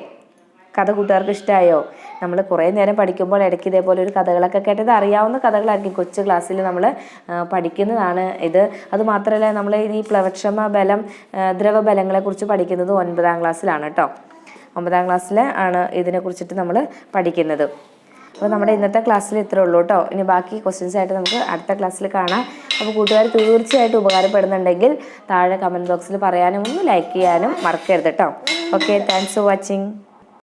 കഥ കൂട്ടുകാർക്ക് ഇഷ്ടമായോ? നമ്മൾ കുറേ നേരം പഠിക്കുമ്പോൾ ഇടയ്ക്ക് ഇതേപോലെ ഒരു കഥകളൊക്കെ കേട്ടത് അറിയാവുന്ന കഥകളായിരിക്കും, കൊച്ചു ക്ലാസ്സിൽ നമ്മൾ പഠിക്കുന്നതാണ് ഇത്. അതുമാത്രമല്ല, നമ്മൾ ഈ പ്ലവക്ഷമ ബലം, ദ്രവബലങ്ങളെക്കുറിച്ച് പഠിക്കുന്നത് 9ാം ക്ലാസ്സിലാണ് കേട്ടോ. 9ാം ക്ലാസ്സിൽ ആണ് ഇതിനെക്കുറിച്ചിട്ട് നമ്മൾ പഠിക്കുന്നത്. അപ്പോൾ നമ്മുടെ ഇന്നത്തെ ക്ലാസ്സിൽ ഇത്രേ ഉള്ളൂ കേട്ടോ. ഇനി ബാക്കി ക്വസ്റ്റ്യൻസ് ആയിട്ട് നമുക്ക് അടുത്ത ക്ലാസ്സിൽ കാണാം. അപ്പോൾ കൂട്ടുകാർ തീർച്ചയായിട്ടും ഉപകാരപ്പെടുന്നുണ്ടെങ്കിൽ താഴെ കമൻറ്റ് ബോക്സിൽ പറയാനും ഒന്ന് ലൈക്ക് ചെയ്യാനും മറക്കരുത് കേട്ടോ. Okay, thanks for watching.